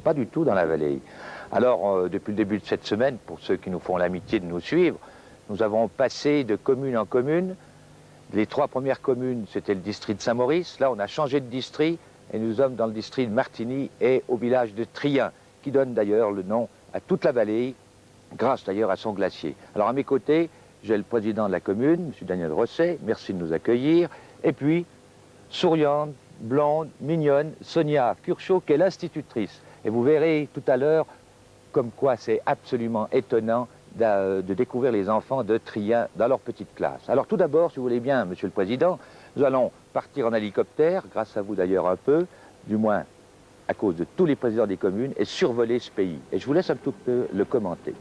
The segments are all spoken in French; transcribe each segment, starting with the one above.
pas du tout dans la vallée. Alors, depuis le début de cette semaine, pour ceux qui nous font l'amitié de nous suivre, nous avons passé de commune en commune. Les 3 premières communes, c'était le district de Saint-Maurice. Là, on a changé de district et nous sommes dans le district de Martigny et au village de Trien, qui donne d'ailleurs le nom à toute la vallée, grâce d'ailleurs à son glacier. Alors, à mes côtés, j'ai le président de la commune, M. Daniel Rosset, merci de nous accueillir. Et puis, souriante, blonde, mignonne, Sonia Curchot, qui est l'institutrice. Et vous verrez tout à l'heure comme quoi c'est absolument étonnant de découvrir les enfants de Trien dans leur petite classe. Alors tout d'abord, si vous voulez bien, Monsieur le Président, nous allons partir en hélicoptère, grâce à vous d'ailleurs un peu, du moins à cause de tous les présidents des communes, et survoler ce pays. Et je vous laisse un tout peu le commenter.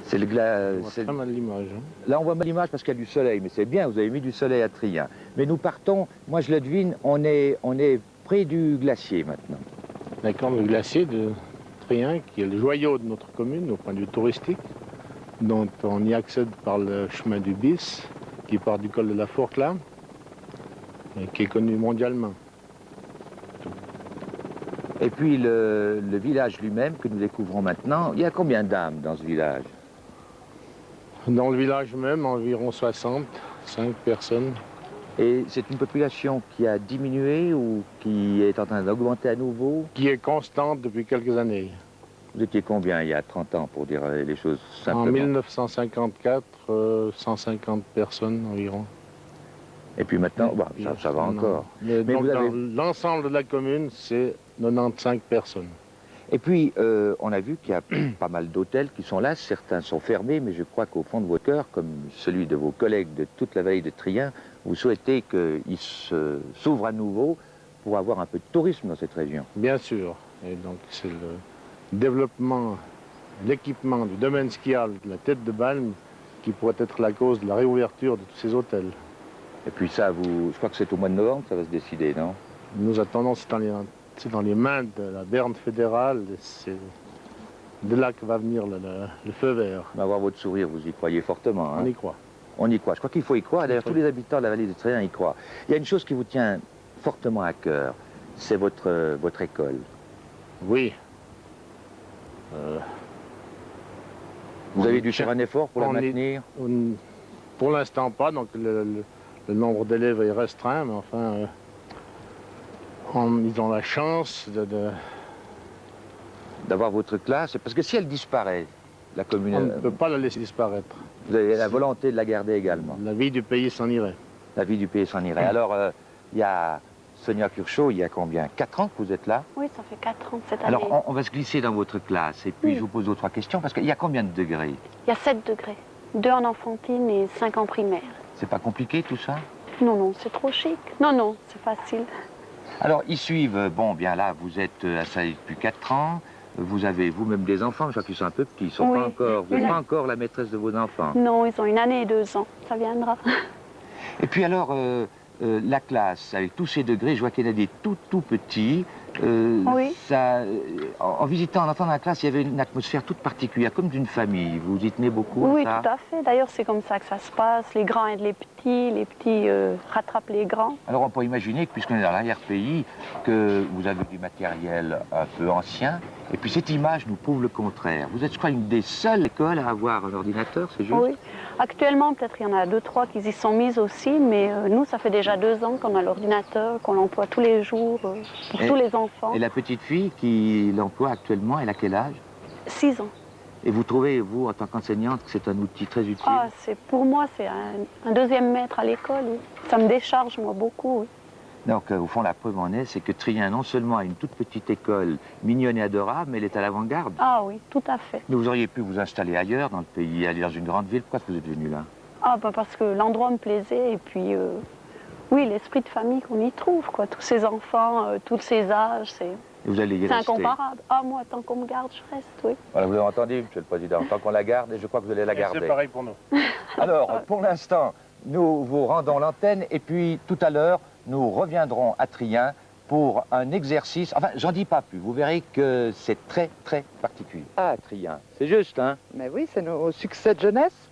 C'est le glace. On voit pas mal l'image. Hein. Là, on voit mal l'image parce qu'il y a du soleil, mais c'est bien, vous avez mis du soleil à Trien. Mais nous partons, moi je le devine, on est près du glacier maintenant. D'accord, le glacier de Trien, qui est le joyau de notre commune au point de vue touristique, dont on y accède par le chemin du Bis, qui part du col de la Fourclame, et qui est connu mondialement. Et puis le village lui-même que nous découvrons maintenant, il y a combien d'âmes dans ce village? Dans le village même, environ 65 personnes. Et c'est une population qui a diminué ou qui est en train d'augmenter à nouveau? Qui est constante depuis quelques années. Vous étiez combien il y a 30 ans, pour dire les choses simplement? En 1954, 150 personnes environ. Et puis maintenant, bah, ça va encore. Mais donc, vous avez... dans l'ensemble de la commune, c'est 95 personnes. Et puis, on a vu qu'il y a pas mal d'hôtels qui sont là. Certains sont fermés, mais je crois qu'au fond de votre cœur, comme celui de vos collègues de toute la vallée de Trien, vous souhaitez qu'ils s'ouvrent à nouveau pour avoir un peu de tourisme dans cette région. Bien sûr. Et donc, c'est le développement, l'équipement du domaine skiable de la Tête de Balme qui pourrait être la cause de la réouverture de tous ces hôtels. Et puis ça, je crois que c'est au mois de novembre, ça va se décider, non? Nous attendons, c'est dans les mains de la Berne fédérale, c'est de là que va venir le feu vert. Mais avoir votre sourire, vous y croyez fortement, hein? On y croit. On y croit. Je crois qu'il faut y croire. D'ailleurs, tous les habitants de la vallée de Trien y croient. Il y a une chose qui vous tient fortement à cœur, c'est votre école. Oui. Vous avez dû faire un effort pour la maintenir? Pour l'instant pas, donc le nombre d'élèves est restreint, mais enfin, ils ont la chance d'avoir votre classe, parce que si elle disparaît, la commune... On ne peut pas la laisser disparaître. Vous avez la volonté de la garder également? La vie du pays s'en irait. La vie du pays s'en irait. Alors, il y a Sonia Curchot, il y a combien? 4 ans que vous êtes là? Oui, ça fait 4 ans cette année. Alors, on va se glisser dans votre classe, et puis je vous pose 2 ou 3 questions, parce qu'il y a combien de degrés? Il y a 7 degrés. 2 en enfantine et 5 en primaire. C'est pas compliqué tout ça? Non, non, c'est trop chic. Non, non, c'est facile. Alors, ils suivent, bon, bien là, vous êtes installé depuis 4 ans, vous avez vous-même des enfants, je crois qu'ils sont un peu petits, ils sont pas encore, vous n'êtes pas encore la maîtresse de vos enfants. Non, ils ont 1 année et 2 ans, ça viendra. Et puis alors, la classe, avec tous ces degrés, je vois qu'il y en a des tout petits. Oui. En visitant, en entrant dans la classe, il y avait une atmosphère toute particulière, comme d'une famille. Vous y tenez beaucoup? Oui, ça? tout à fait. D'ailleurs, c'est comme ça que ça se passe. Les grands aident les petits rattrapent les grands. Alors on peut imaginer que, puisqu'on est dans l'arrière-pays, que vous avez du matériel un peu ancien, et puis cette image nous prouve le contraire. Vous êtes, je crois, une des seules écoles à avoir un ordinateur, c'est juste? Oui. Actuellement, peut-être il y en a 2, 3 qui y sont mises aussi, mais nous, ça fait déjà 2 ans qu'on a l'ordinateur, qu'on l'emploie tous les jours pour tous les enfants. Et la petite fille qui l'emploie actuellement, elle a quel âge? 6 ans. Et vous trouvez, vous, en tant qu'enseignante, que c'est un outil très utile? Ah, pour moi, c'est un deuxième maître à l'école. Oui. Ça me décharge, moi, beaucoup. Oui. Donc, au fond, la preuve en est, c'est que Trien, non seulement a une toute petite école mignonne et adorable, mais elle est à l'avant-garde. Ah oui, tout à fait. Mais vous auriez pu vous installer ailleurs dans le pays, aller dans une grande ville. Pourquoi vous êtes venu là? Ah, bah parce que l'endroit me plaisait, et puis, oui, l'esprit de famille qu'on y trouve, quoi. Tous ces enfants, tous ces âges, c'est incomparable. Ah, moi, tant qu'on me garde, je reste, oui. Voilà, vous avez entendu, Monsieur le Président, tant qu'on la garde, et je crois que vous allez la garder. C'est pareil pour nous. Alors, pour l'instant, nous vous rendons l'antenne, et puis tout à l'heure, nous reviendrons à Trien pour un exercice. Enfin, j'en dis pas plus, vous verrez que c'est très particulier. Ah, Trien, c'est juste, hein? Mais oui, c'est nos succès de jeunesse.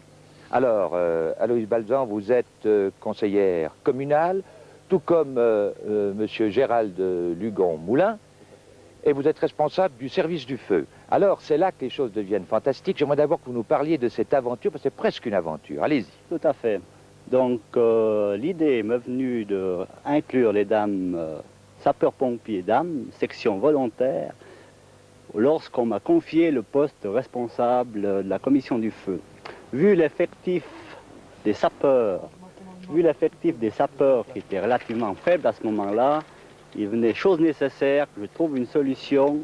Alors, Aloïse Balzan, vous êtes conseillère communale, tout comme Monsieur Gérald Lugon-Moulin, et vous êtes responsable du service du feu. Alors, c'est là que les choses deviennent fantastiques. J'aimerais d'abord que vous nous parliez de cette aventure, parce que c'est presque une aventure. Allez-y. Tout à fait. Donc, l'idée m'est venue d'inclure les dames sapeurs-pompiers dames, section volontaire, lorsqu'on m'a confié le poste de responsable de la commission du feu. Vu l'effectif des sapeurs qui était relativement faible à ce moment-là, il venait chose nécessaire que je trouve une solution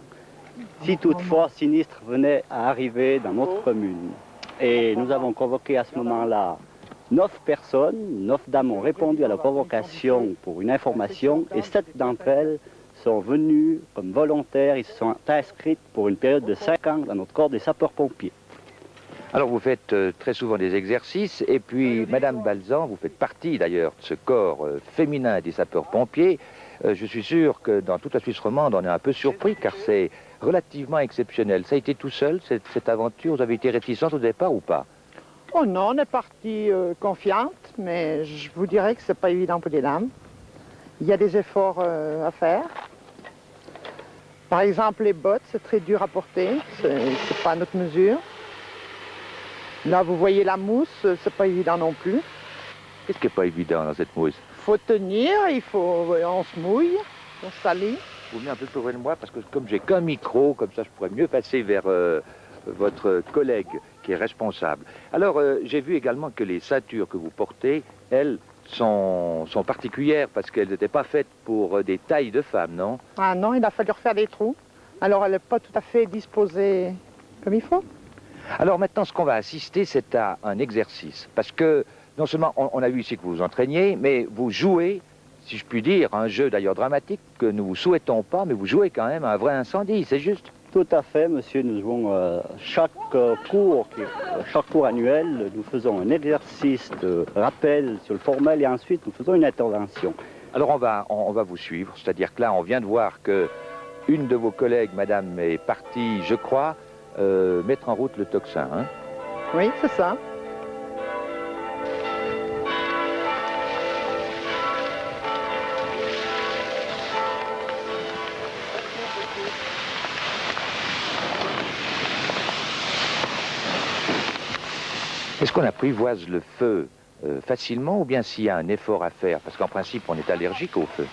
si toutefois sinistre venait à arriver dans notre commune. Et nous avons convoqué à ce moment-là 9 personnes, 9 dames ont répondu à la convocation pour une information et 7 d'entre elles sont venues comme volontaires, ils se sont inscrites pour une période de 5 ans dans notre corps des sapeurs-pompiers. Alors vous faites très souvent des exercices, et puis Madame Balzan, vous faites partie d'ailleurs de ce corps féminin des sapeurs-pompiers. Je suis sûr que dans toute la Suisse romande, on est un peu surpris, car c'est relativement exceptionnel. Ça a été tout seul, cette aventure? Vous avez été réticente au départ ou pas? Oh non, on est parti confiante, mais je vous dirais que c'est pas évident pour les dames. Il y a des efforts à faire. Par exemple, les bottes, c'est très dur à porter, c'est pas à notre mesure. Là, vous voyez la mousse, c'est pas évident non plus. Qu'est-ce qui n'est pas évident dans cette mousse? Il faut tenir, on se mouille, on se salit. Vous venez un peu plus loin de moi, parce que comme j'ai qu'un micro, comme ça je pourrais mieux passer vers votre collègue qui est responsable. Alors, j'ai vu également que les ceintures que vous portez, elles, sont particulières, parce qu'elles n'étaient pas faites pour des tailles de femmes, non? Ah non, il a fallu refaire des trous. Alors, elle n'est pas tout à fait disposée comme il faut. Alors maintenant, ce qu'on va assister, c'est à un exercice. Parce que, non seulement on a vu ici que vous vous entraîniez, mais vous jouez, si je puis dire, un jeu d'ailleurs dramatique que nous ne vous souhaitons pas, mais vous jouez quand même à un vrai incendie, c'est juste? Tout à fait, monsieur. Nous jouons chaque cours annuel, nous faisons un exercice de rappel sur le formel et ensuite nous faisons une intervention. Alors on va vous suivre, c'est-à-dire que là, on vient de voir que une de vos collègues, madame, est partie, je crois, mettre en route le tocsin. Hein? Oui, c'est ça. Est-ce qu'on apprivoise le feu facilement ou bien s'il y a un effort à faire? Parce qu'en principe, on est allergique au feu.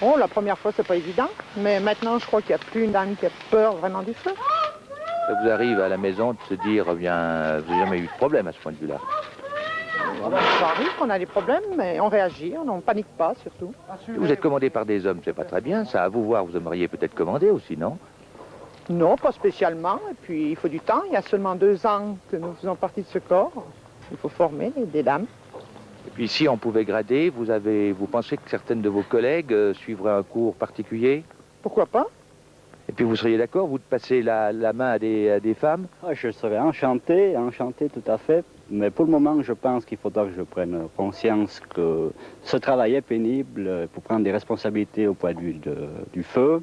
Oh, la première fois, c'est pas évident. Mais maintenant, je crois qu'il n'y a plus une dame qui a peur vraiment du feu. Ça vous arrive à la maison de se dire, eh bien, vous n'avez jamais eu de problème à ce point de vue-là? Ça arrive qu'on a des problèmes, mais on réagit, on ne panique pas surtout. Vous êtes commandé par des hommes, c'est pas très bien, ça. À vous voir, vous aimeriez peut-être commander aussi, non? Non, pas spécialement. Et puis, il faut du temps. Il y a seulement 2 ans que nous faisons partie de ce corps. Il faut former des dames. Et puis, si on pouvait grader, vous pensez que certaines de vos collègues suivraient un cours particulier? Pourquoi pas? Et puis, vous seriez d'accord, vous, de passer la main à des femmes? Je serais enchanté tout à fait. Mais pour le moment, je pense qu'il faudra que je prenne conscience que ce travail est pénible pour prendre des responsabilités au point de vue du feu.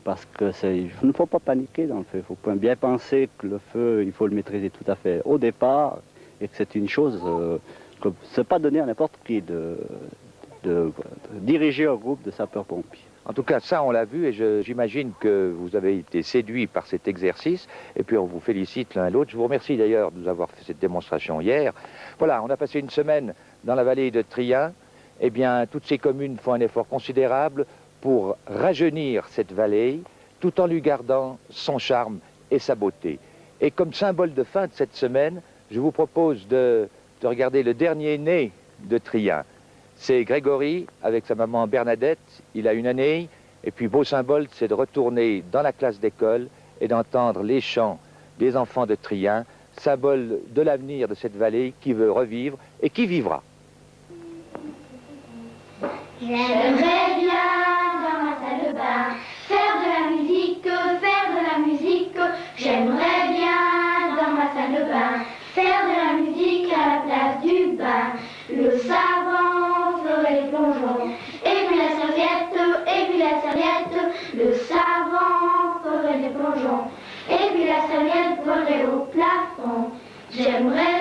Parce que il ne faut pas paniquer dans le feu. Il faut bien penser que le feu, il faut le maîtriser tout à fait au départ. Et que c'est une chose que ce n'est pas donné à n'importe qui de diriger un groupe de sapeurs-pompiers. En tout cas, ça, on l'a vu, et j'imagine que vous avez été séduit par cet exercice, et puis on vous félicite l'un et l'autre. Je vous remercie d'ailleurs de nous avoir fait cette démonstration hier. Voilà, on a passé une semaine dans la vallée de Trien. Eh bien, toutes ces communes font un effort considérable pour rajeunir cette vallée, tout en lui gardant son charme et sa beauté. Et comme symbole de fin de cette semaine, je vous propose de regarder le dernier né de Trien. C'est Grégory avec sa maman Bernadette, il a 1 année, et puis beau symbole, c'est de retourner dans la classe d'école et d'entendre les chants des enfants de Trien, symbole de l'avenir de cette vallée qui veut revivre et qui vivra. J'aimerais bien dans ma salle de bain faire de la musique, J'aimerais bien dans ma salle de bain faire de la musique à la place du bain. Le savant ferait les plongeons, et puis la serviette, le savant ferait les plongeons, et puis la serviette ferait au plafond. J'aimerais